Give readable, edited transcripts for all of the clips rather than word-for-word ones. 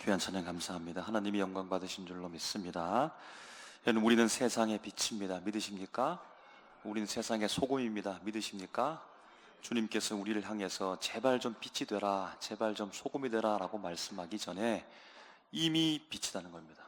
귀한 찬양 감사합니다. 하나님이 영광 받으신 줄로 믿습니다. 여러분, 우리는 세상의 빛입니다. 믿으십니까? 우리는 세상의 소금입니다. 믿으십니까? 주님께서 우리를 향해서 제발 좀 빛이 되라, 제발 좀 소금이 되라 라고 말씀하기 전에 이미 빛이라는 겁니다.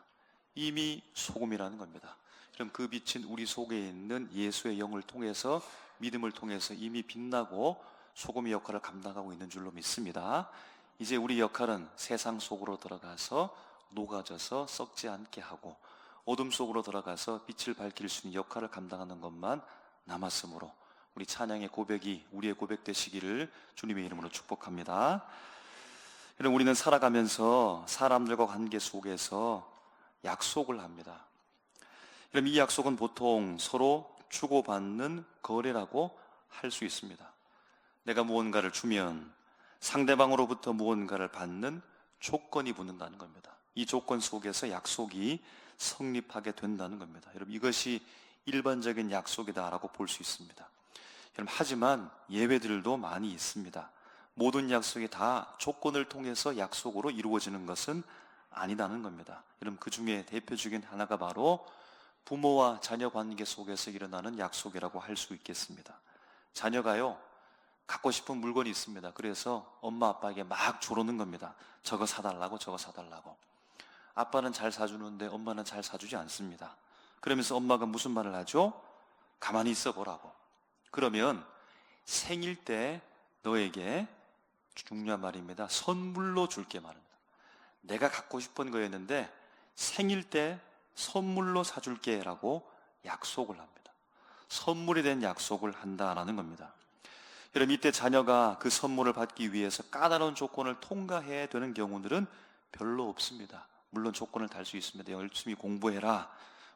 이미 소금이라는 겁니다. 그럼 그 빛은 우리 속에 있는 예수의 영을 통해서, 믿음을 통해서 이미 빛나고 소금의 역할을 감당하고 있는 줄로 믿습니다. 이제 우리 역할은 세상 속으로 들어가서 녹아져서 썩지 않게 하고 어둠 속으로 들어가서 빛을 밝힐 수 있는 역할을 감당하는 것만 남았으므로 우리 찬양의 고백이 우리의 고백 되시기를 주님의 이름으로 축복합니다. 여러분, 우리는 살아가면서 사람들과 관계 속에서 약속을 합니다. 그럼 이 약속은 보통 서로 주고받는 거래라고 할 수 있습니다. 내가 무언가를 주면 상대방으로부터 무언가를 받는 조건이 붙는다는 겁니다. 이 조건 속에서 약속이 성립하게 된다는 겁니다. 여러분, 이것이 일반적인 약속이다라고 볼 수 있습니다. 여러분, 하지만 예외들도 많이 있습니다. 모든 약속이 다 조건을 통해서 약속으로 이루어지는 것은 아니다는 겁니다. 여러분, 그 중에 대표적인 하나가 바로 부모와 자녀 관계 속에서 일어나는 약속이라고 할 수 있겠습니다. 자녀가요, 갖고 싶은 물건이 있습니다. 그래서 엄마 아빠에게 막 조르는 겁니다. 저거 사달라고, 저거 사달라고. 아빠는 잘 사주는데 엄마는 잘 사주지 않습니다. 그러면서 엄마가 무슨 말을 하죠? 가만히 있어 보라고. 그러면 생일 때 너에게, 중요한 말입니다, 선물로 줄게 말입니다. 내가 갖고 싶은 거였는데 생일 때 선물로 사줄게 라고 약속을 합니다. 선물에 대한 약속을 한다라는 겁니다. 여러분, 이때 자녀가 그 선물을 받기 위해서 까다로운 조건을 통과해야 되는 경우들은 별로 없습니다. 물론 조건을 달 수 있습니다. 열심히 공부해라,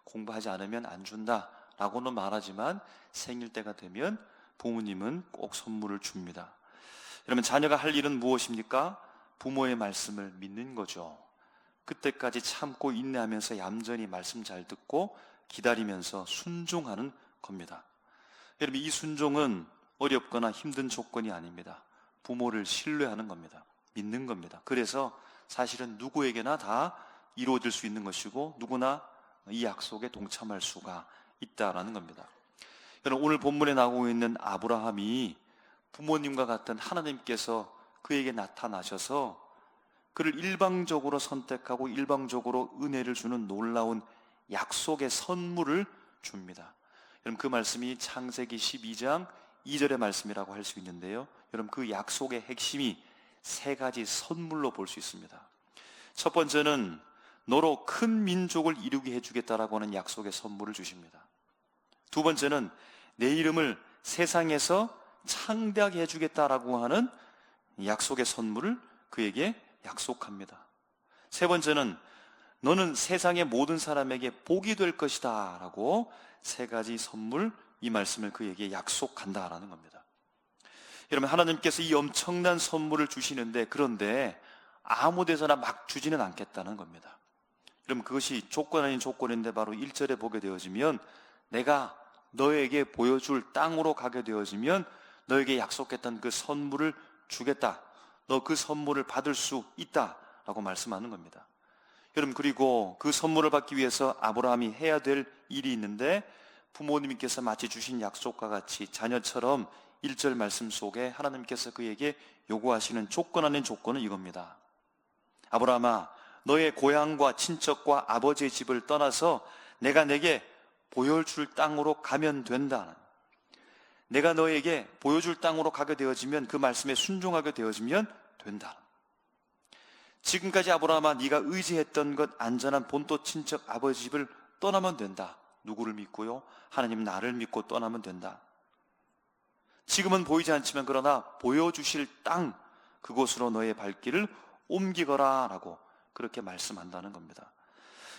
공부하지 않으면 안 준다 라고는 말하지만 생일 때가 되면 부모님은 꼭 선물을 줍니다. 여러분, 자녀가 할 일은 무엇입니까? 부모의 말씀을 믿는 거죠. 그때까지 참고 인내하면서 얌전히 말씀 잘 듣고 기다리면서 순종하는 겁니다. 여러분, 이 순종은 어렵거나 힘든 조건이 아닙니다. 부모를 신뢰하는 겁니다. 믿는 겁니다. 그래서 사실은 누구에게나 다 이루어질 수 있는 것이고 누구나 이 약속에 동참할 수가 있다라는 겁니다. 여러분, 오늘 본문에 나오고 있는 아브라함이 부모님과 같은 하나님께서 그에게 나타나셔서 그를 일방적으로 선택하고 일방적으로 은혜를 주는 놀라운 약속의 선물을 줍니다. 여러분, 그 말씀이 창세기 12장 2절의 말씀이라고 할 수 있는데요, 여러분, 그 약속의 핵심이 세 가지 선물로 볼 수 있습니다. 첫 번째는 너로 큰 민족을 이루게 해주겠다라고 하는 약속의 선물을 주십니다. 두 번째는 내 이름을 세상에서 창대하게 해주겠다라고 하는 약속의 선물을 그에게 약속합니다. 세 번째는 너는 세상의 모든 사람에게 복이 될 것이다 라고 세 가지 선물, 이 말씀을 그에게 약속한다라는 겁니다. 여러분, 하나님께서 이 엄청난 선물을 주시는데, 그런데 아무 데서나 막 주지는 않겠다는 겁니다. 여러분, 그것이 조건 아닌 조건인데 바로 1절에 보게 되어지면 내가 너에게 보여줄 땅으로 가게 되어지면 너에게 약속했던 그 선물을 주겠다, 너 그 선물을 받을 수 있다 라고 말씀하는 겁니다. 여러분, 그리고 그 선물을 받기 위해서 아브라함이 해야 될 일이 있는데, 부모님께서 마치 주신 약속과 같이 자녀처럼 1절 말씀 속에 하나님께서 그에게 요구하시는 조건 아닌 조건은 이겁니다. 아브라함아, 너의 고향과 친척과 아버지의 집을 떠나서 내가 내게 보여줄 땅으로 가면 된다. 내가 너에게 보여줄 땅으로 가게 되어지면, 그 말씀에 순종하게 되어지면 된다. 지금까지 아브라함아, 네가 의지했던 것 안전한 본토 친척 아버지 집을 떠나면 된다. 누구를 믿고요? 하나님 나를 믿고 떠나면 된다. 지금은 보이지 않지만 그러나 보여주실 땅, 그곳으로 너의 발길을 옮기거라 라고 그렇게 말씀한다는 겁니다.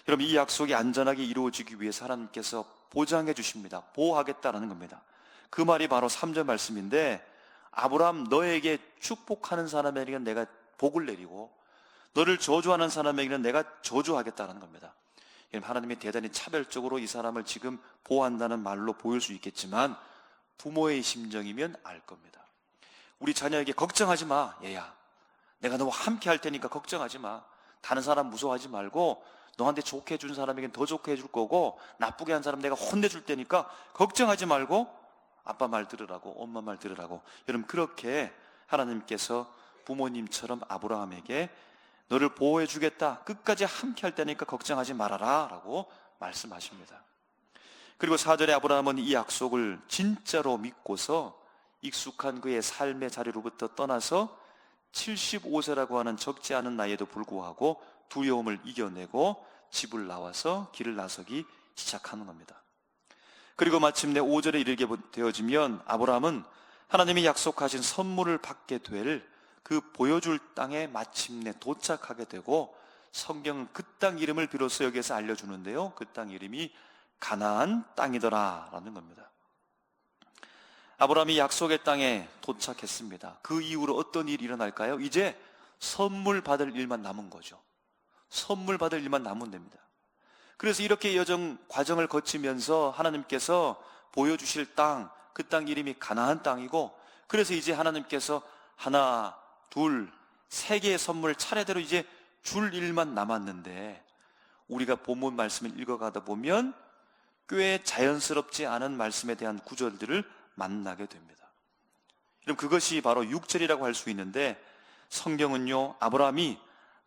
여러분, 이 약속이 안전하게 이루어지기 위해서 하나님께서 보장해 주십니다. 보호하겠다라는 겁니다. 그 말이 바로 3절 말씀인데, 아브라함, 너에게 축복하는 사람에게는 내가 복을 내리고 너를 저주하는 사람에게는 내가 저주하겠다는 겁니다. 하나님이 대단히 차별적으로 이 사람을 지금 보호한다는 말로 보일 수 있겠지만 부모의 심정이면 알 겁니다. 우리 자녀에게 걱정하지 마, 얘야. 내가 너와 함께 할 테니까 걱정하지 마. 다른 사람 무서워하지 말고 너한테 좋게 해준 사람에겐 더 좋게 해줄 거고 나쁘게 한 사람 내가 혼내줄 테니까 걱정하지 말고 아빠 말 들으라고, 엄마 말 들으라고. 여러분, 그렇게 하나님께서 부모님처럼 아브라함에게 너를 보호해 주겠다, 끝까지 함께 할 테니까 걱정하지 말아라 라고 말씀하십니다. 그리고 4절에 아브라함은 이 약속을 진짜로 믿고서 익숙한 그의 삶의 자리로부터 떠나서 75세라고 하는 적지 않은 나이에도 불구하고 두려움을 이겨내고 집을 나와서 길을 나서기 시작하는 겁니다. 그리고 마침내 5절에 이르게 되어지면 아브라함은 하나님이 약속하신 선물을 받게 될 그 보여줄 땅에 마침내 도착하게 되고, 성경은 그 땅 이름을 비로소 여기에서 알려주는데요, 그 땅 이름이 가나안 땅이더라 라는 겁니다. 아브라함이 약속의 땅에 도착했습니다. 그 이후로 어떤 일이 일어날까요? 이제 선물 받을 일만 남은 거죠. 선물 받을 일만 남으면 됩니다. 그래서 이렇게 과정을 거치면서 하나님께서 보여주실 땅, 그 땅 이름이 가나안 땅이고, 그래서 이제 하나님께서 하나, 둘, 세 개의 선물을 차례대로 이제 줄 일만 남았는데, 우리가 본문 말씀을 읽어가다 보면 꽤 자연스럽지 않은 말씀에 대한 구절들을 만나게 됩니다. 그럼 그것이 바로 6절이라고 할 수 있는데, 성경은요, 아브라함이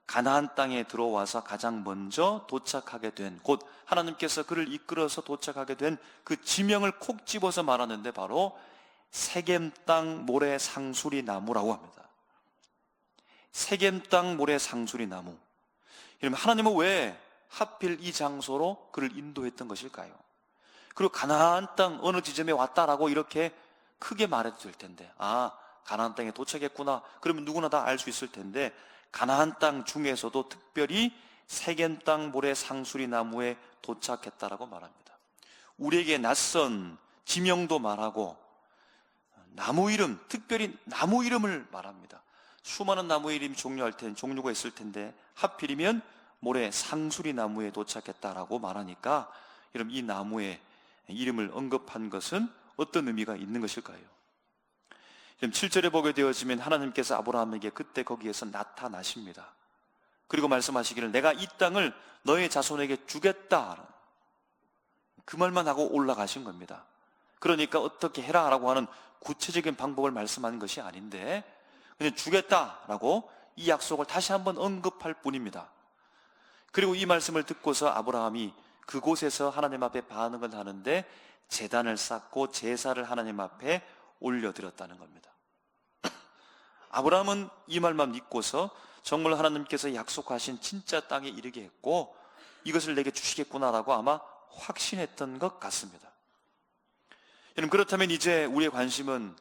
가나안 땅에 들어와서 가장 먼저 도착하게 된, 곧 하나님께서 그를 이끌어서 도착하게 된 그 지명을 콕 집어서 말하는데 바로 세겜 땅 모래 상수리 나무라고 합니다. 세겜 땅 모래 상수리 나무. 여러분, 하나님은 왜 하필 이 장소로 그를 인도했던 것일까요? 그리고 가나안 땅 어느 지점에 왔다라고 이렇게 크게 말해도 될 텐데, 아, 가나안 땅에 도착했구나, 그러면 누구나 다 알 수 있을 텐데, 가나안 땅 중에서도 특별히 세겜 땅 모래 상수리 나무에 도착했다라고 말합니다. 우리에게 낯선 지명도 말하고 나무 이름, 특별히 나무 이름을 말합니다. 수많은 나무 이름이 종류가 있을 텐데 하필이면 모래 상수리 나무에 도착했다라고 말하니까, 여러분, 이 나무의 이름을 언급한 것은 어떤 의미가 있는 것일까요? 7절에 보게 되어지면 하나님께서 아브라함에게 그때 거기에서 나타나십니다. 그리고 말씀하시기를 내가 이 땅을 너의 자손에게 주겠다, 그 말만 하고 올라가신 겁니다. 그러니까 어떻게 해라라고 하는 구체적인 방법을 말씀하는 것이 아닌데 그냥 주겠다라고 이 약속을 다시 한번 언급할 뿐입니다. 그리고 이 말씀을 듣고서 아브라함이 그곳에서 하나님 앞에 반응을 하는데 제단을 쌓고 제사를 하나님 앞에 올려드렸다는 겁니다. 아브라함은 이 말만 믿고서 정말 하나님께서 약속하신 진짜 땅에 이르게 했고 이것을 내게 주시겠구나라고 아마 확신했던 것 같습니다. 여러분, 그렇다면 이제 우리의 관심은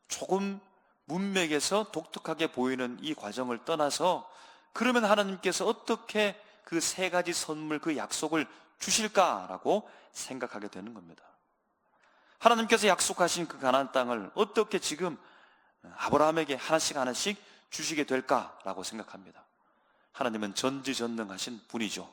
조금 문맥에서 독특하게 보이는 이 과정을 떠나서, 그러면 하나님께서 어떻게 그 세 가지 선물, 그 약속을 주실까라고 생각하게 되는 겁니다. 하나님께서 약속하신 그 가나안 땅을 어떻게 지금 아브라함에게 하나씩 하나씩 주시게 될까라고 생각합니다. 하나님은 전지전능하신 분이죠.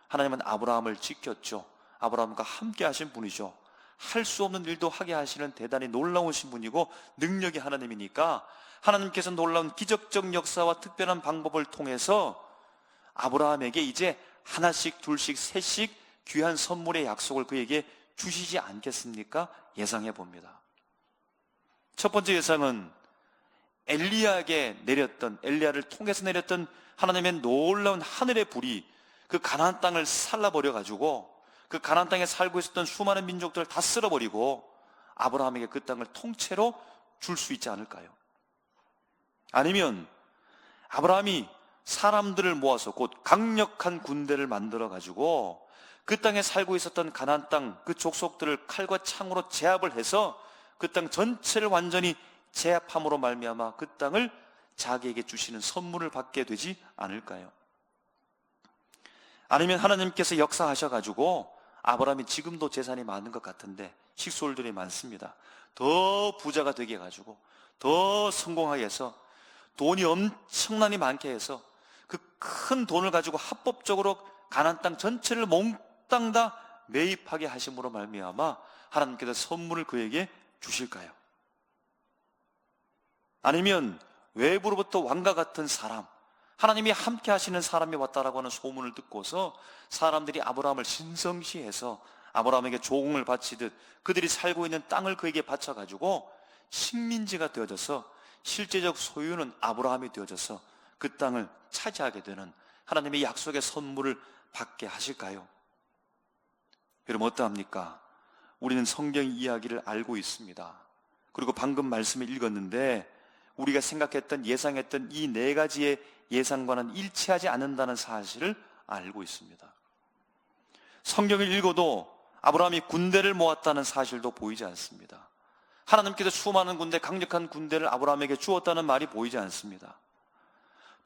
하나님은 아브라함을 지켰죠. 아브라함과 함께 하신 분이죠. 할 수 없는 일도 하게 하시는 대단히 놀라우신 분이고 능력이 하나님이니까 하나님께서 놀라운 기적적 역사와 특별한 방법을 통해서 아브라함에게 이제 하나씩, 둘씩, 셋씩 귀한 선물의 약속을 그에게 주시지 않겠습니까? 예상해 봅니다. 첫 번째 예상은 엘리야를 통해서 내렸던 하나님의 놀라운 하늘의 불이 그 가나안 땅을 살라버려 가지고 그 가나안 땅에 살고 있었던 수많은 민족들을 다 쓸어버리고 아브라함에게 그 땅을 통째로 줄 수 있지 않을까요? 아니면 아브라함이 사람들을 모아서 곧 강력한 군대를 만들어 가지고 그 땅에 살고 있었던 가나안 땅 그 족속들을 칼과 창으로 제압을 해서 그 땅 전체를 완전히 제압함으로 말미암아 그 땅을 자기에게 주시는 선물을 받게 되지 않을까요? 아니면 하나님께서 역사하셔가지고 아브라함이 지금도 재산이 많은 것 같은데 식솔들이 많습니다. 더 부자가 되게 해가지고 더 성공하게 해서 돈이 엄청나게 많게 해서 그 큰 돈을 가지고 합법적으로 가나안 땅 전체를 몽땅 다 매입하게 하심으로 말미암아 하나님께서 선물을 그에게 주실까요? 아니면 외부로부터 왕과 같은 사람, 하나님이 함께 하시는 사람이 왔다라고 하는 소문을 듣고서 사람들이 아브라함을 신성시해서 아브라함에게 조공을 바치듯 그들이 살고 있는 땅을 그에게 바쳐가지고 식민지가 되어져서 실제적 소유는 아브라함이 되어져서 그 땅을 차지하게 되는 하나님의 약속의 선물을 받게 하실까요? 여러분 어떠합니까? 우리는 성경 이야기를 알고 있습니다. 그리고 방금 말씀을 읽었는데 우리가 생각했던 예상했던 이 네 가지의 예상과는 일치하지 않는다는 사실을 알고 있습니다. 성경을 읽어도 아브라함이 군대를 모았다는 사실도 보이지 않습니다. 하나님께서 수많은 군대, 강력한 군대를 아브라함에게 주었다는 말이 보이지 않습니다.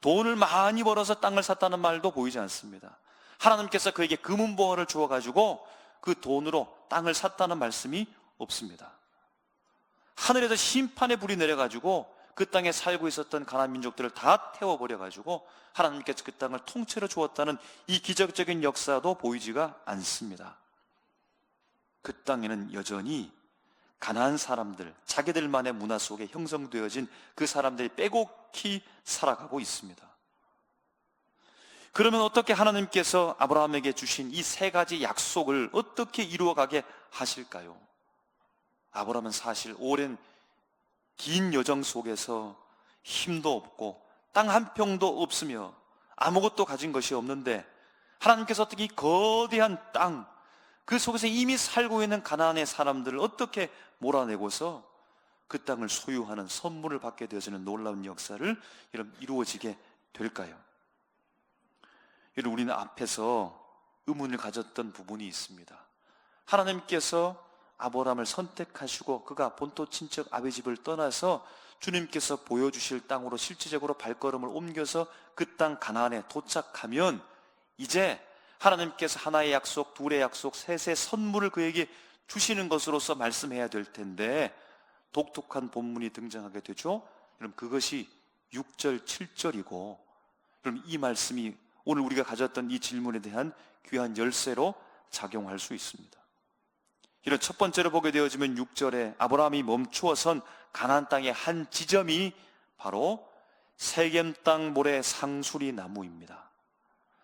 돈을 많이 벌어서 땅을 샀다는 말도 보이지 않습니다. 하나님께서 그에게 금은보화를 주어가지고 그 돈으로 땅을 샀다는 말씀이 없습니다. 하늘에서 심판의 불이 내려가지고 그 땅에 살고 있었던 가나안 민족들을 다 태워버려가지고 하나님께서 그 땅을 통째로 주었다는 이 기적적인 역사도 보이지가 않습니다. 그 땅에는 여전히 가나안 사람들, 자기들만의 문화 속에 형성되어진 그 사람들이 빼곡히 살아가고 있습니다. 그러면 어떻게 하나님께서 아브라함에게 주신 이 세 가지 약속을 어떻게 이루어가게 하실까요? 아브라함은 사실 오랜 긴 여정 속에서 힘도 없고 땅 한 평도 없으며 아무것도 가진 것이 없는데 하나님께서 어떻게 이 거대한 땅, 그 속에서 이미 살고 있는 가나안의 사람들을 어떻게 몰아내고서 그 땅을 소유하는 선물을 받게 되어지는 놀라운 역사를 이루어지게 될까요? 우리는 앞에서 의문을 가졌던 부분이 있습니다. 하나님께서 아브라함을 선택하시고 그가 본토 친척 아비 집을 떠나서 주님께서 보여주실 땅으로 실질적으로 발걸음을 옮겨서 그 땅 가나안에 도착하면 이제 하나님께서 하나의 약속, 둘의 약속, 셋의 선물을 그에게 주시는 것으로서 말씀해야 될 텐데 독특한 본문이 등장하게 되죠. 그럼 그것이 6절, 7절이고 그럼 이 말씀이 오늘 우리가 가졌던 이 질문에 대한 귀한 열쇠로 작용할 수 있습니다. 이런 첫 번째로 보게 되어지면 6절에 아브라함이 멈추어 선 가나안 땅의 한 지점이 바로 세겜 땅 모래 상수리 나무입니다.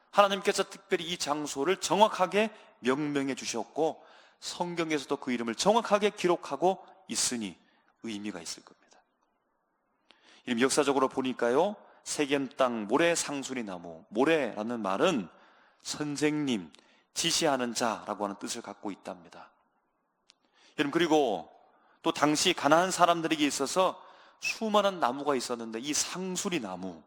하나님께서 특별히 이 장소를 정확하게 명명해 주셨고 성경에서도 그 이름을 정확하게 기록하고 있으니 의미가 있을 겁니다. 이름 역사적으로 보니까요, 세겜 땅 모래 상수리 나무, 모래라는 말은 선생님, 지시하는 자라고 하는 뜻을 갖고 있답니다. 여러분, 그리고 또 당시 가나안 사람들에게 있어서 수많은 나무가 있었는데 이 상수리 나무,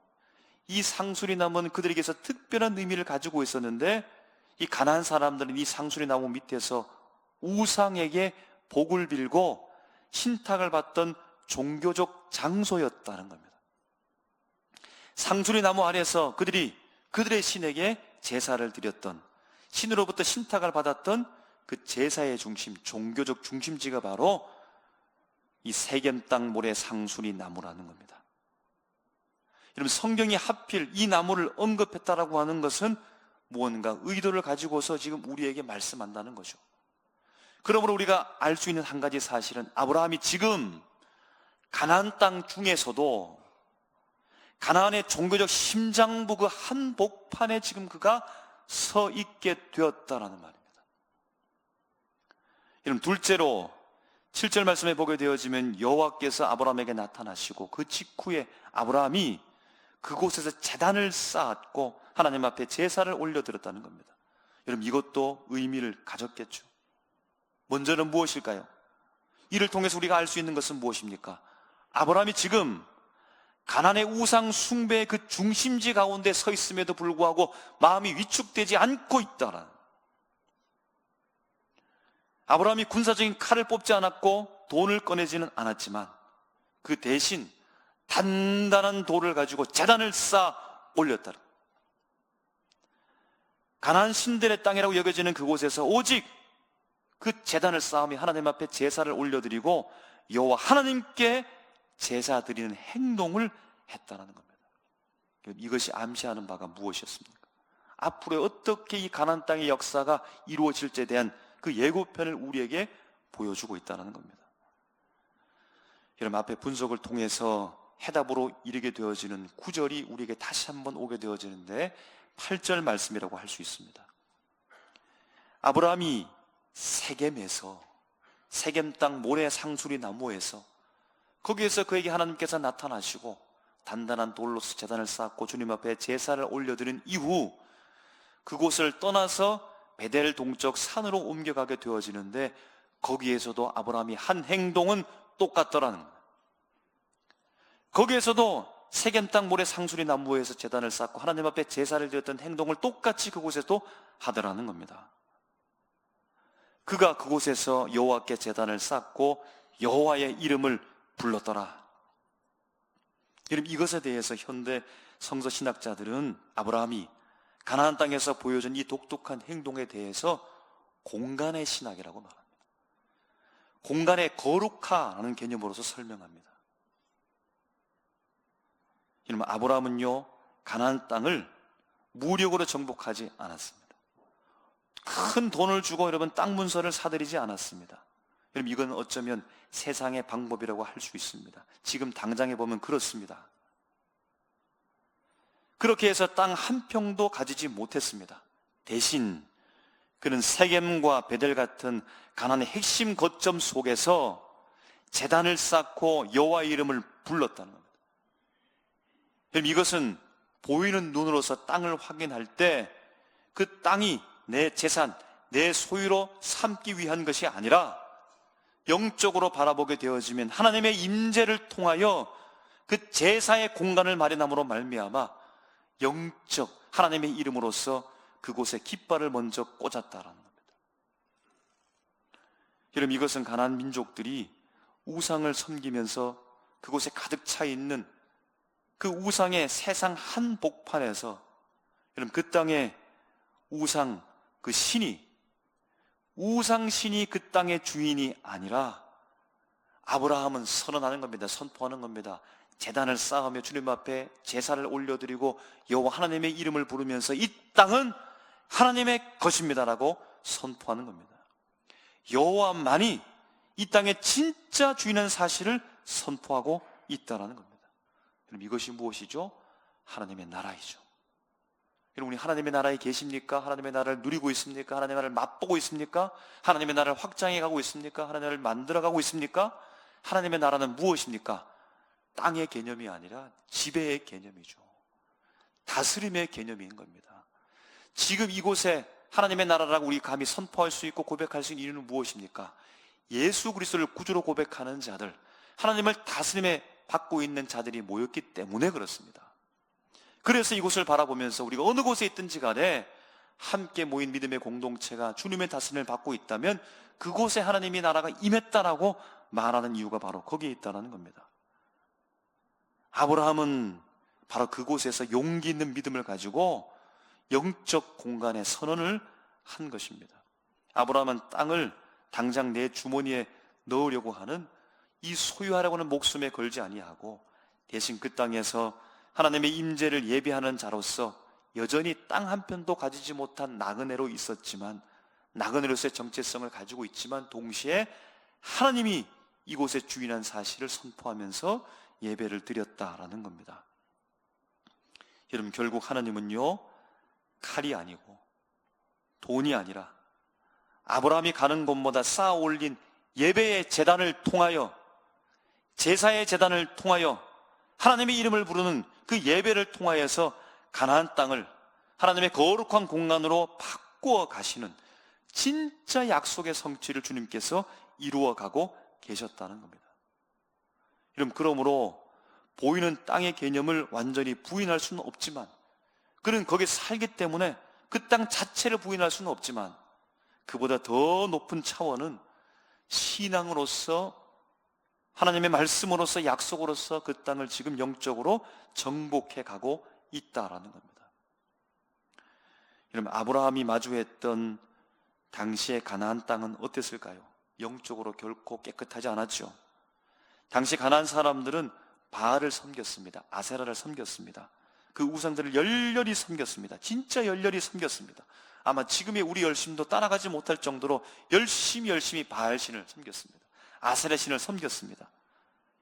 이 상수리 나무는 그들에게서 특별한 의미를 가지고 있었는데 이 가나안 사람들은 이 상수리 나무 밑에서 우상에게 복을 빌고 신탁을 받던 종교적 장소였다는 겁니다. 상수리 나무 아래서 그들이 그들의 신에게 제사를 드렸던, 신으로부터 신탁을 받았던 그 제사의 중심, 종교적 중심지가 바로 이 세겜 땅 모래 상수리 나무라는 겁니다. 여러분, 성경이 하필 이 나무를 언급했다라고 하는 것은 무언가 의도를 가지고서 지금 우리에게 말씀한다는 거죠. 그러므로 우리가 알 수 있는 한 가지 사실은 아브라함이 지금 가나안 땅 중에서도 가나안의 종교적 심장부 그 한복판에 지금 그가 서 있게 되었다라는 말입니다. 여러분, 둘째로 7절 말씀에 보게 되어지면 여호와께서 아브라함에게 나타나시고 그 직후에 아브라함이 그곳에서 제단을 쌓았고 하나님 앞에 제사를 올려드렸다는 겁니다. 여러분, 이것도 의미를 가졌겠죠. 먼저는 무엇일까요? 이를 통해서 우리가 알 수 있는 것은 무엇입니까? 아브라함이 지금 가나안의 우상 숭배의 그 중심지 가운데 서 있음에도 불구하고 마음이 위축되지 않고 있다라는, 아브라함이 군사적인 칼을 뽑지 않았고 돈을 꺼내지는 않았지만 그 대신 단단한 돌을 가지고 제단을 쌓아 올렸다는, 가나안 신들의 땅이라고 여겨지는 그곳에서 오직 그 제단을 쌓으며 하나님 앞에 제사를 올려드리고 여호와 하나님께 제사 드리는 행동을 했다는 겁니다. 이것이 암시하는 바가 무엇이었습니까? 앞으로 어떻게 이 가나안 땅의 역사가 이루어질지에 대한 그 예고편을 우리에게 보여주고 있다는 겁니다. 여러분, 앞에 분석을 통해서 해답으로 이르게 되어지는 9절이 우리에게 다시 한번 오게 되어지는데 8절 말씀이라고 할 수 있습니다. 아브라함이 세겜에서, 세겜 땅 모래 상수리 나무에서, 거기에서 그에게 하나님께서 나타나시고 단단한 돌로서 제단을 쌓고 주님 앞에 제사를 올려드린 이후 그곳을 떠나서 베델 동쪽 산으로 옮겨가게 되어지는데, 거기에서도 아브라함이 한 행동은 똑같더라는 거예요. 거기에서도 세겜 땅 모래 상수리 나무에서 제단을 쌓고 하나님 앞에 제사를 드렸던 행동을 똑같이 그곳에도 하더라는 겁니다. 그가 그곳에서 여호와께 제단을 쌓고 여호와의 이름을 불렀더라. 여러분, 이것에 대해서 현대 성서 신학자들은 아브라함이 가나안 땅에서 보여준 이 독특한 행동에 대해서 공간의 신학이라고 말합니다. 공간의 거룩화라는 개념으로서 설명합니다. 여러분, 아브라함은요, 가나안 땅을 무력으로 정복하지 않았습니다. 큰 돈을 주고 여러분 땅 문서를 사들이지 않았습니다. 여러분, 이건 어쩌면 세상의 방법이라고 할 수 있습니다. 지금 당장에 보면 그렇습니다. 그렇게 해서 땅 한 평도 가지지 못했습니다. 대신 그는 세겜과 베델 같은 가나안의 핵심 거점 속에서 제단을 쌓고 여호와의 이름을 불렀다는 겁니다. 여러분, 이것은 보이는 눈으로서 땅을 확인할 때 그 땅이 내 재산, 내 소유로 삼기 위한 것이 아니라 영적으로 바라보게 되어지면 하나님의 임재를 통하여 그 제사의 공간을 마련함으로 말미암아 영적 하나님의 이름으로서 그곳에 깃발을 먼저 꽂았다라는 겁니다. 여러분, 이것은 가나안 민족들이 우상을 섬기면서 그곳에 가득 차 있는 그 우상의 세상 한복판에서, 여러분, 그 땅에 우상, 그 신이, 우상신이 그 땅의 주인이 아니라 아브라함은 선언하는 겁니다. 선포하는 겁니다. 제단을 쌓으며 주님 앞에 제사를 올려드리고 여호와 하나님의 이름을 부르면서 이 땅은 하나님의 것입니다라고 선포하는 겁니다. 여호와만이 이 땅의 진짜 주인은 사실을 선포하고 있다는 겁니다. 그럼 이것이 무엇이죠? 하나님의 나라이죠. 여러분, 우리 하나님의 나라에 계십니까? 하나님의 나라를 누리고 있습니까? 하나님의 나라를 맛보고 있습니까? 하나님의 나라를 확장해 가고 있습니까? 하나님의 나라를 만들어 가고 있습니까? 하나님의 나라는 무엇입니까? 땅의 개념이 아니라 지배의 개념이죠. 다스림의 개념인 겁니다. 지금 이곳에 하나님의 나라라고 우리 감히 선포할 수 있고 고백할 수 있는 이유는 무엇입니까? 예수 그리스도를 구주로 고백하는 자들, 하나님을 다스림에 받고 있는 자들이 모였기 때문에 그렇습니다. 그래서 이곳을 바라보면서 우리가 어느 곳에 있든지 간에 함께 모인 믿음의 공동체가 주님의 다스림을 받고 있다면 그곳에 하나님의 나라가 임했다라고 말하는 이유가 바로 거기에 있다는 겁니다. 아브라함은 바로 그곳에서 용기 있는 믿음을 가지고 영적 공간에 선언을 한 것입니다. 아브라함은 땅을 당장 내 주머니에 넣으려고 하는 이 소유하려고 하는 목숨에 걸지 아니하고 대신 그 땅에서 하나님의 임재를 예비하는 자로서 여전히 땅 한 편도 가지지 못한 나그네로 있었지만, 나그네로서의 정체성을 가지고 있지만 동시에 하나님이 이곳의 주인한 사실을 선포하면서 예배를 드렸다라는 겁니다. 여러분, 결국 하나님은요, 칼이 아니고 돈이 아니라 아브라함이 가는 곳마다 쌓아 올린 예배의 제단을 통하여, 제사의 제단을 통하여 하나님의 이름을 부르는 그 예배를 통하여서 가나안 땅을 하나님의 거룩한 공간으로 바꾸어 가시는 진짜 약속의 성취를 주님께서 이루어 가고 계셨다는 겁니다. 여러분, 그러므로 보이는 땅의 개념을 완전히 부인할 수는 없지만, 그는 거기에 살기 때문에 그 땅 자체를 부인할 수는 없지만, 그보다 더 높은 차원은 신앙으로서, 하나님의 말씀으로서, 약속으로서 그 땅을 지금 영적으로 정복해 가고 있다라는 겁니다. 여러분, 아브라함이 마주했던 당시의 가나안 땅은 어땠을까요? 영적으로 결코 깨끗하지 않았죠. 당시 가나안 사람들은 바알을 섬겼습니다. 아세라를 섬겼습니다. 그 우상들을 열렬히 섬겼습니다. 진짜 열렬히 섬겼습니다. 아마 지금의 우리 열심도 따라가지 못할 정도로 열심히 바알 신을 섬겼습니다. 아세라 신을 섬겼습니다.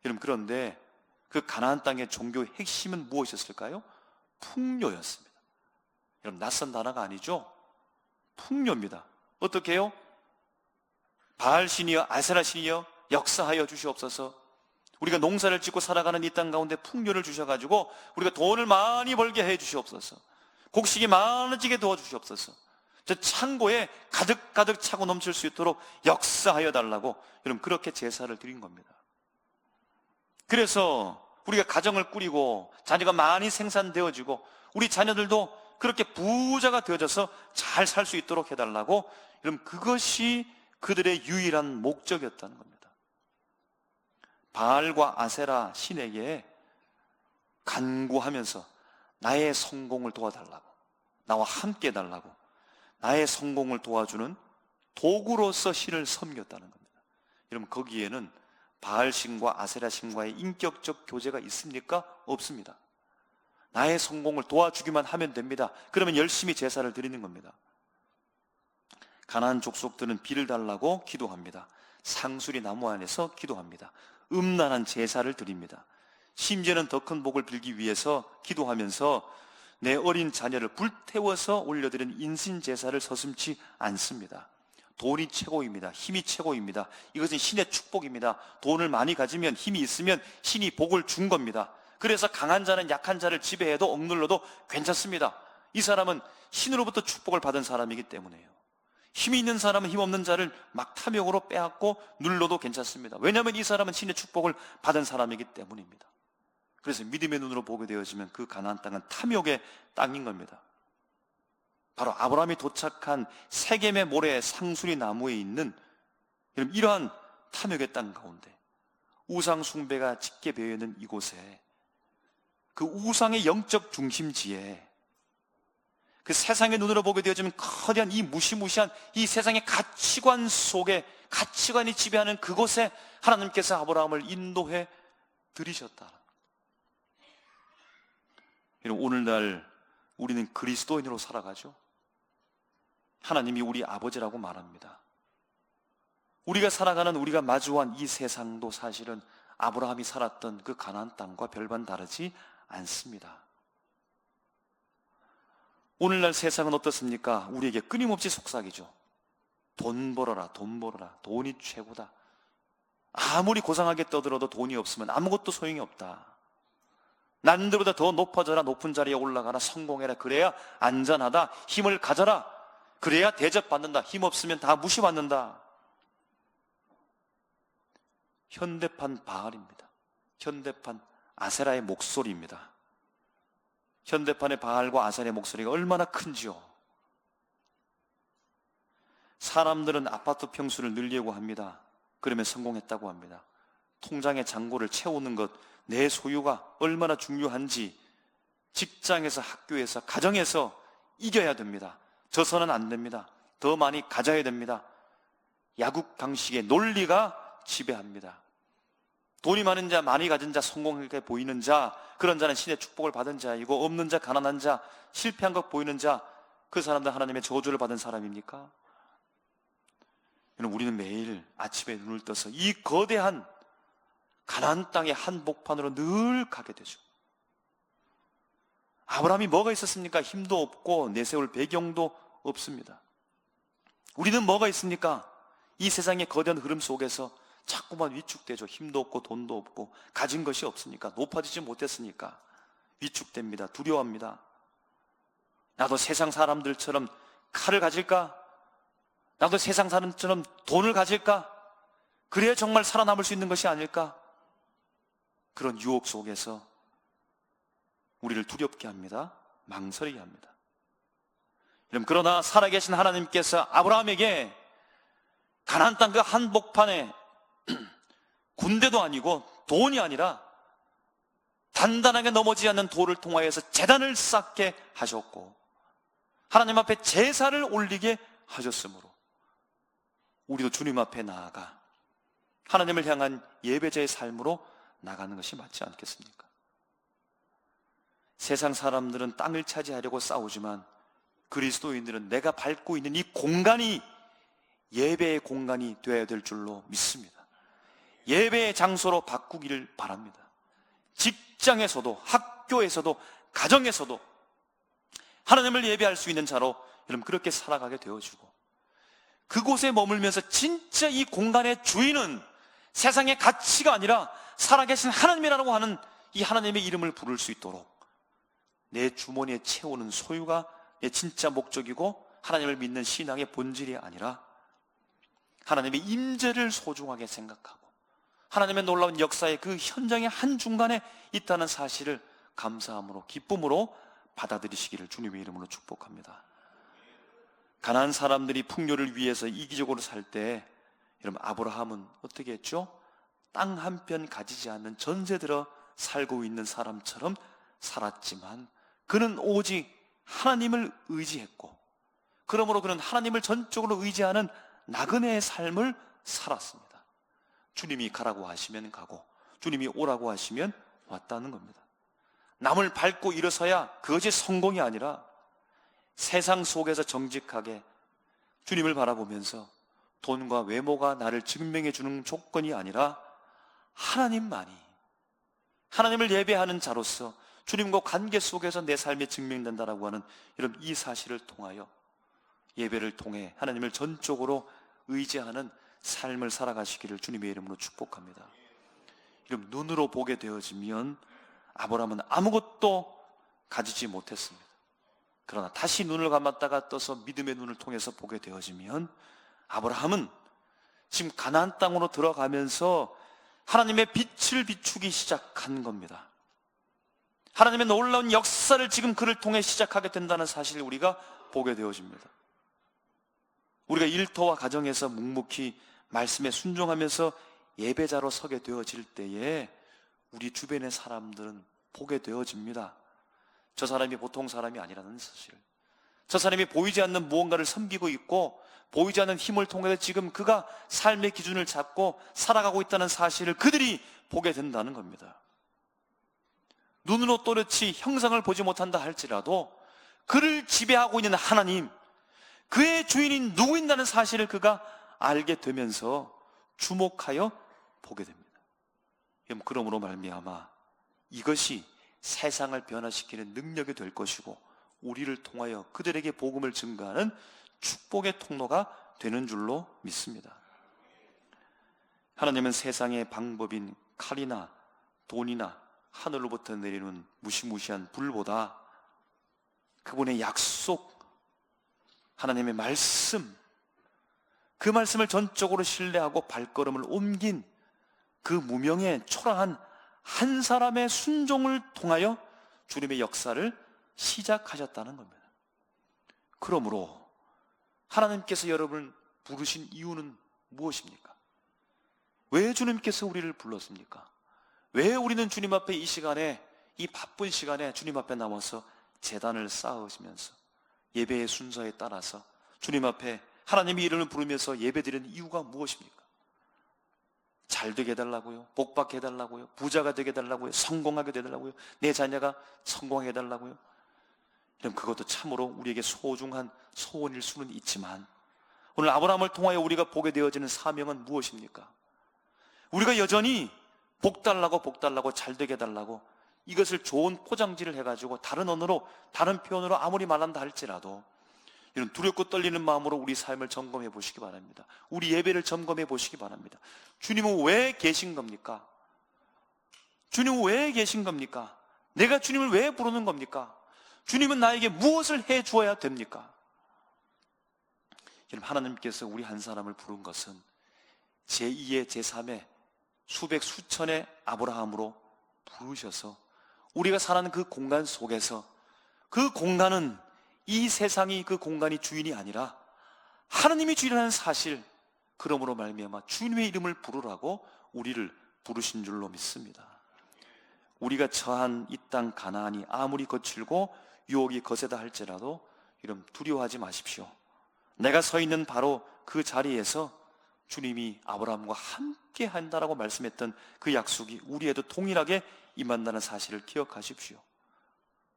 여러분, 그런데 그 가나안 땅의 종교의 핵심은 무엇이었을까요? 풍요였습니다. 여러분, 낯선 단어가 아니죠? 풍요입니다. 어떻게 해요? 바알 신이여 아세라 신이여 역사하여 주시옵소서. 우리가 농사를 짓고 살아가는 이 땅 가운데 풍요를 주셔가지고 우리가 돈을 많이 벌게 해 주시옵소서. 곡식이 많아지게 도와주시옵소서. 저 창고에 가득가득 차고 넘칠 수 있도록 역사하여 달라고 여러분 그렇게 제사를 드린 겁니다. 그래서 우리가 가정을 꾸리고 자녀가 많이 생산되어지고 우리 자녀들도 그렇게 부자가 되어져서 잘 살 수 있도록 해달라고 여러분 그것이 그들의 유일한 목적이었다는 겁니다. 바알과 아세라 신에게 간구하면서 나의 성공을 도와달라고, 나와 함께 해달라고, 나의 성공을 도와주는 도구로서 신을 섬겼다는 겁니다. 여러분 거기에는 바알신과 아세라신과의 인격적 교제가 있습니까? 없습니다. 나의 성공을 도와주기만 하면 됩니다. 그러면 열심히 제사를 드리는 겁니다. 가나안 족속들은 비를 달라고 기도합니다. 상수리 나무 안에서 기도합니다. 음란한 제사를 드립니다. 심지어는 더 큰 복을 빌기 위해서 기도하면서 내 어린 자녀를 불태워서 올려드리는 인신 제사를 서슴지 않습니다. 돈이 최고입니다. 힘이 최고입니다. 이것은 신의 축복입니다. 돈을 많이 가지면, 힘이 있으면 신이 복을 준 겁니다. 그래서 강한 자는 약한 자를 지배해도 억눌러도 괜찮습니다. 이 사람은 신으로부터 축복을 받은 사람이기 때문에요. 힘이 있는 사람은 힘없는 자를 막 탐욕으로 빼앗고 눌러도 괜찮습니다. 왜냐하면 이 사람은 신의 축복을 받은 사람이기 때문입니다. 그래서 믿음의 눈으로 보게 되어지면 그 가나안 땅은 탐욕의 땅인 겁니다. 바로 아브라함이 도착한 세겜의 모래 상수리 나무에 있는 이러한 탐욕의 땅 가운데 우상 숭배가 짙게 배어있는 이곳에 그 우상의 영적 중심지에 그 세상의 눈으로 보게 되어지면 거대한 이 무시무시한 이 세상의 가치관 속에 가치관이 지배하는 그곳에 하나님께서 아브라함을 인도해 들이셨다. 오늘날 우리는 그리스도인으로 살아가죠. 하나님이 우리 아버지라고 말합니다. 우리가 살아가는 우리가 마주한 이 세상도 사실은 아브라함이 살았던 그 가나안 땅과 별반 다르지 않습니다. 오늘날 세상은 어떻습니까? 우리에게 끊임없이 속삭이죠. 돈 벌어라, 돈 벌어라, 돈이 최고다. 아무리 고상하게 떠들어도 돈이 없으면 아무것도 소용이 없다. 남들보다 더 높아져라, 높은 자리에 올라가라, 성공해라, 그래야 안전하다, 힘을 가져라, 그래야 대접받는다, 힘 없으면 다 무시받는다. 현대판 바알입니다. 현대판 아세라의 목소리입니다. 현대판의 바알과 아세라의 목소리가 얼마나 큰지요. 사람들은 아파트 평수를 늘리려고 합니다. 그러면 성공했다고 합니다. 통장의 잔고를 채우는 것, 내 소유가 얼마나 중요한지 직장에서, 학교에서, 가정에서 이겨야 됩니다. 져서는 안 됩니다. 더 많이 가져야 됩니다. 야국강식의 논리가 지배합니다. 돈이 많은 자, 많이 가진 자, 성공하게 보이는 자, 그런 자는 신의 축복을 받은 자이고, 없는 자, 가난한 자, 실패한 것 보이는 자, 그 사람들 하나님의 저주를 받은 사람입니까? 우리는 매일 아침에 눈을 떠서 이 거대한 가나안 땅의 한복판으로 늘 가게 되죠. 아브라함이 뭐가 있었습니까? 힘도 없고 내세울 배경도 없습니다. 우리는 뭐가 있습니까? 이 세상의 거대한 흐름 속에서 자꾸만 위축되죠. 힘도 없고 돈도 없고 가진 것이 없으니까, 높아지지 못했으니까 위축됩니다. 두려워합니다. 나도 세상 사람들처럼 칼을 가질까? 나도 세상 사람처럼 돈을 가질까? 그래야 정말 살아남을 수 있는 것이 아닐까? 그런 유혹 속에서 우리를 두렵게 합니다. 망설이게 합니다. 그러나 살아계신 하나님께서 아브라함에게 가나안 땅 그 한복판에 군대도 아니고 돈이 아니라 단단하게 넘어지지 않는 돌을 통하여서 제단을 쌓게 하셨고, 하나님 앞에 제사를 올리게 하셨으므로 우리도 주님 앞에 나아가 하나님을 향한 예배자의 삶으로 나가는 것이 맞지 않겠습니까? 세상 사람들은 땅을 차지하려고 싸우지만 그리스도인들은 내가 밟고 있는 이 공간이 예배의 공간이 되어야 될 줄로 믿습니다. 예배의 장소로 바꾸기를 바랍니다. 직장에서도, 학교에서도, 가정에서도 하나님을 예배할 수 있는 자로 여러분 그렇게 살아가게 되어주고, 그곳에 머물면서 진짜 이 공간의 주인은 세상의 가치가 아니라 살아계신 하나님이라고 하는 이 하나님의 이름을 부를 수 있도록 내 주머니에 채우는 소유가 내 진짜 목적이고, 하나님을 믿는 신앙의 본질이 아니라 하나님의 임재를 소중하게 생각하고 하나님의 놀라운 역사의 그 현장의 한중간에 있다는 사실을 감사함으로, 기쁨으로 받아들이시기를 주님의 이름으로 축복합니다. 가나안 사람들이 풍요를 위해서 이기적으로 살 때 여러분 아브라함은 어떻게 했죠? 땅 한 편 가지지 않는 전세 들어 살고 있는 사람처럼 살았지만 그는 오직 하나님을 의지했고, 그러므로 그는 하나님을 전적으로 의지하는 나그네의 삶을 살았습니다. 주님이 가라고 하시면 가고 주님이 오라고 하시면 왔다는 겁니다. 남을 밟고 일어서야 그것이 성공이 아니라 세상 속에서 정직하게 주님을 바라보면서 돈과 외모가 나를 증명해 주는 조건이 아니라 하나님만이, 하나님을 예배하는 자로서 주님과 관계 속에서 내 삶이 증명된다라고 하는 이런 이 사실을 통하여 예배를 통해 하나님을 전적으로 의지하는 삶을 살아가시기를 주님의 이름으로 축복합니다. 이런 눈으로 보게 되어지면 아브라함은 아무것도 가지지 못했습니다. 그러나 다시 눈을 감았다가 떠서 믿음의 눈을 통해서 보게 되어지면 아브라함은 지금 가나안 땅으로 들어가면서 하나님의 빛을 비추기 시작한 겁니다. 하나님의 놀라운 역사를 지금 그를 통해 시작하게 된다는 사실을 우리가 보게 되어집니다. 우리가 일터와 가정에서 묵묵히 말씀에 순종하면서 예배자로 서게 되어질 때에 우리 주변의 사람들은 보게 되어집니다. 저 사람이 보통 사람이 아니라는 사실, 저 사람이 보이지 않는 무언가를 섬기고 있고 보이지 않는 힘을 통해서 지금 그가 삶의 기준을 잡고 살아가고 있다는 사실을 그들이 보게 된다는 겁니다. 눈으로 또렷이 형상을 보지 못한다 할지라도 그를 지배하고 있는 하나님, 그의 주인이 누구인다는 사실을 그가 알게 되면서 주목하여 보게 됩니다. 그러므로 말미암아 이것이 세상을 변화시키는 능력이 될 것이고 우리를 통하여 그들에게 복음을 증거하는 축복의 통로가 되는 줄로 믿습니다. 하나님은 세상의 방법인 칼이나 돈이나 하늘로부터 내리는 무시무시한 불보다 그분의 약속, 하나님의 말씀, 그 말씀을 전적으로 신뢰하고 발걸음을 옮긴 그 무명의 초라한 한 사람의 순종을 통하여 주님의 역사를 시작하셨다는 겁니다. 그러므로 하나님께서 여러분을 부르신 이유는 무엇입니까? 왜 주님께서 우리를 불렀습니까? 왜 우리는 주님 앞에 이 시간에, 이 바쁜 시간에 주님 앞에 나와서 제단을 쌓으시면서 예배의 순서에 따라서 주님 앞에 하나님의 이름을 부르면서 예배드리는 이유가 무엇입니까? 잘 되게 해달라고요? 복받게 해달라고요? 부자가 되게 해달라고요? 성공하게 해달라고요? 내 자녀가 성공하게 해달라고요? 이런 그것도 참으로 우리에게 소중한 소원일 수는 있지만 오늘 아브라함을 통하여 우리가 보게 되어지는 사명은 무엇입니까? 우리가 여전히 복달라고 잘 되게 해달라고 이것을 좋은 포장지를 해가지고 다른 언어로, 다른 표현으로 아무리 말한다 할지라도 이런 두렵고 떨리는 마음으로 우리 삶을 점검해 보시기 바랍니다. 우리 예배를 점검해 보시기 바랍니다. 주님은 왜 계신 겁니까? 주님은 왜 계신 겁니까? 내가 주님을 왜 부르는 겁니까? 주님은 나에게 무엇을 해 주어야 됩니까? 여러분, 하나님께서 우리 한 사람을 부른 것은 제2의 제3의 수백 수천의 아브라함으로 부르셔서 우리가 사는 그 공간 속에서, 그 공간은 이 세상이 그 공간이 주인이 아니라 하나님이 주인이라는 사실, 그러므로 말미암아 주님의 이름을 부르라고 우리를 부르신 줄로 믿습니다. 우리가 처한 이 땅 가나안이 아무리 거칠고 유혹이 거세다 할지라도 이런 두려워하지 마십시오. 내가 서 있는 바로 그 자리에서 주님이 아브라함과 함께 한다라고 말씀했던 그 약속이 우리에도 동일하게 임한다는 사실을 기억하십시오.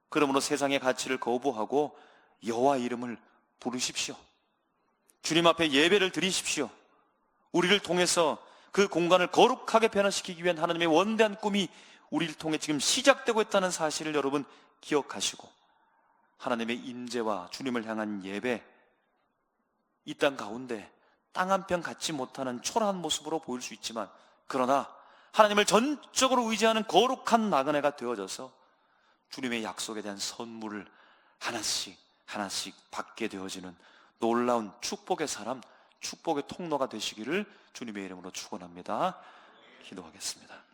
그러므로 세상의 가치를 거부하고 여호와 이름을 부르십시오. 주님 앞에 예배를 드리십시오. 우리를 통해서 그 공간을 거룩하게 변화시키기 위한 하나님의 원대한 꿈이 우리를 통해 지금 시작되고 있다는 사실을 여러분 기억하시고 하나님의 임재와 주님을 향한 예배, 이 땅 가운데 땅 한 편 갖지 못하는 초라한 모습으로 보일 수 있지만, 그러나 하나님을 전적으로 의지하는 거룩한 나그네가 되어져서 주님의 약속에 대한 선물을 하나씩 하나씩 받게 되어지는 놀라운 축복의 사람, 축복의 통로가 되시기를 주님의 이름으로 축원합니다. 기도하겠습니다.